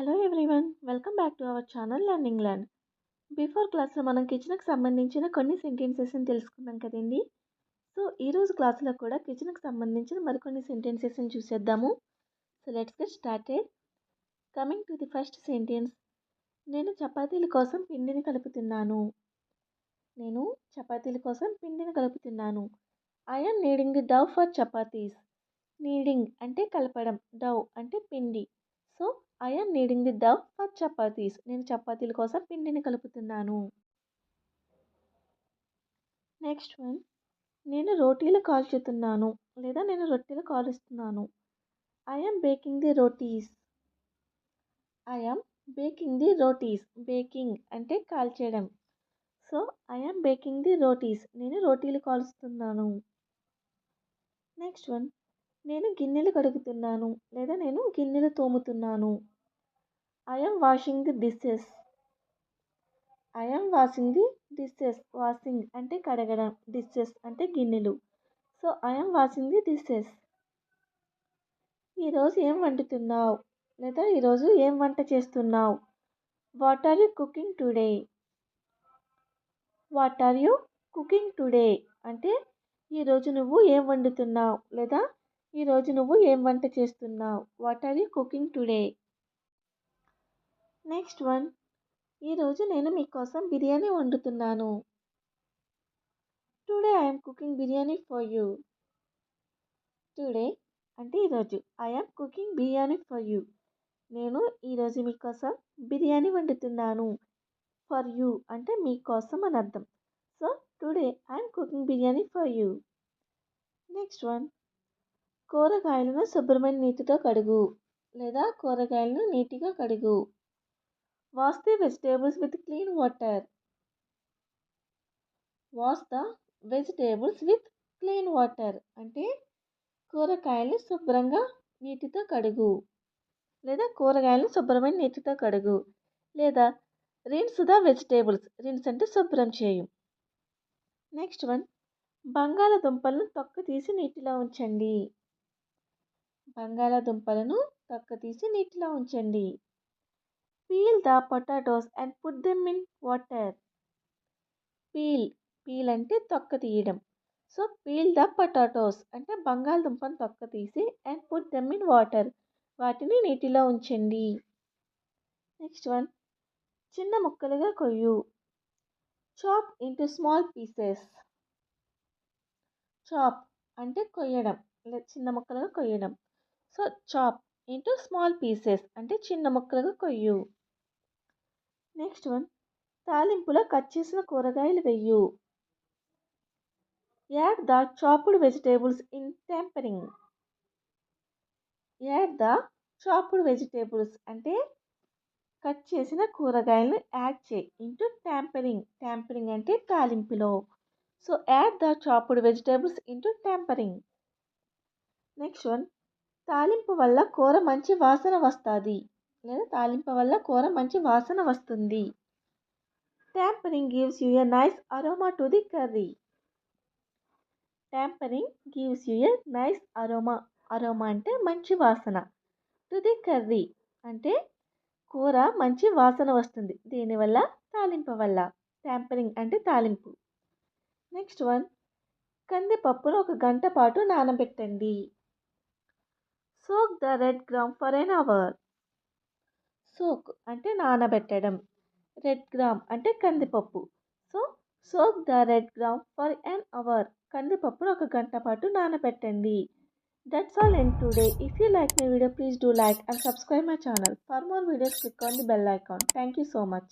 Hello everyone, welcome back to our channel learning land. Before క్లాస్లో మనం కిచెన్కి సంబంధించిన కొన్ని సెంటెన్సెస్ని తెలుసుకున్నాం కదండి. సో ఈరోజు క్లాస్లో కూడా కిచెన్కి సంబంధించిన మరికొన్ని సెంటెన్సెస్ని చూసేద్దాము. So let's get started. Coming to the first sentence, నేను చపాతీల కోసం పిండిని కలుపుతున్నాను. నేను చపాతీల కోసం పిండిని కలుపుతున్నాను. I am kneading the dough for chapatis. Kneading అంటే కలపడం, డవ్ అంటే పిండి. So I am kneading the dough for chapatis. నేను చపాతీల కోసం పిండిని కలుపుతున్నాను. నెక్స్ట్ వన్, నేను రోటీలు కాల్చుతున్నాను లేదా నేను రొట్టెలు కాలుస్తున్నాను. I am baking the rotis. I am baking the rotis. Baking అంటే కాల్చేయడం. So I am baking the rotis. నేను రోటీలు కాలుస్తున్నాను. నెక్స్ట్ వన్, నేను గిన్నెలు కడుగుతున్నాను లేదా నేను గిన్నెలు తోముతున్నాను. I am washing the dishes. I am washing the dishes. Washing అంటే కడగడం, డిషెస్ అంటే గిన్నెలు. So I am washing the dishes. ఈరోజు ఏం వండుతున్నావు లేదా ఈరోజు ఏం వంట చేస్తున్నావు. What are you cooking today. What are you cooking today అంటే ఈరోజు నువ్వు ఏం వండుతున్నావు లేదా ఈరోజు నువ్వు ఏం వంట చేస్తున్నావు. What are you cooking today. Next one, ఈరోజు నేను మీకోసం బిర్యానీ వండుతున్నాను. Today I'm cooking biryani for you. Today అంటే ఈరోజు, I'm cooking biryani for you. నేను ఈరోజు మీకోసం బిర్యానీ వండుతున్నాను. ఫర్ యూ అంటే మీకోసం అని అర్థం. So today I'm cooking biryani for you. Next one, కూరగాయలను శుభ్రమైన నీటితో కడుగు లేదా కూరగాయలను నీటిగా కడుగు. Wash the vegetables with clean water. Wash the vegetables with clean water అంటే కూరగాయలు శుభ్రంగా నీటితో కడుగు లేదా కూరగాయలను శుభ్రమైన నీటితో కడుగు లేదా రిన్స్ ద వెజిటేబుల్స్. రిన్స్ అంటే శుభ్రం చేయు. నెక్స్ట్ వన్, బంగాళదుంపలను తొక్క తీసి నీటిలో ఉంచండి. బంగాళదుంపలను తొక్క తీసి నీటిలో ఉంచండి. Peel the potatoes and put them in water. Peel peel అంటే తొక్క తీయడం. సో పీల్ ద పొటాటోస్ అంటే బంగాళదుంపను తొక్క తీసి and put them in water, వాటిని నీటిలో ఉంచండి. నెక్స్ట్ వన్, చిన్న ముక్కలుగా కొయ్యు. Chop into small pieces. Chop అంటే కొయ్యడం లేదా చిన్న ముక్కలుగా కొయ్యడం. So chop into small pieces అంటే చిన్న ముక్కలుగా కొయ్యు. నెక్స్ట్ వన్, తాలింపులో కట్ చేసిన కూరగాయలు వెయ్యు. Add the chopped vegetables in tempering. Add the chopped vegetables అంటే కట్ చేసిన కూరగాయలను యాడ్ చేయి. Into tempering. టెంపరింగ్ అంటే తాలింపులో. So add the chopped vegetables into tempering. Next one, తాలింపు వల్ల కూర మంచి వాసన వస్తుంది లేదా తాలింపు వల్ల కూర మంచి వాసన వస్తుంది. Tampering gives you a nice aroma to the curry. Tampering gives you a nice aroma. Aroma అంటే మంచి వాసన. టు ది కర్రీ అంటే కూర మంచి వాసన వస్తుంది. దీనివల్ల తాలింపు వల్ల. ట్యాంపరింగ్ అంటే తాలింపు. నెక్స్ట్ వన్, కందిపప్పును 1 గంట పాటు నానబెట్టండి. Soak the red gram for an hour. Soak అంటే నానబెట్టడం. రెడ్ గ్రామ్ అంటే కందిపప్పు. So soak the red gram for an hour. కందిపప్పును 1 గంట పాటు నానబెట్టండి. That's all in today. If you like my video, please do like and subscribe my channel. For more videos, click on the bell icon. Thank you so much.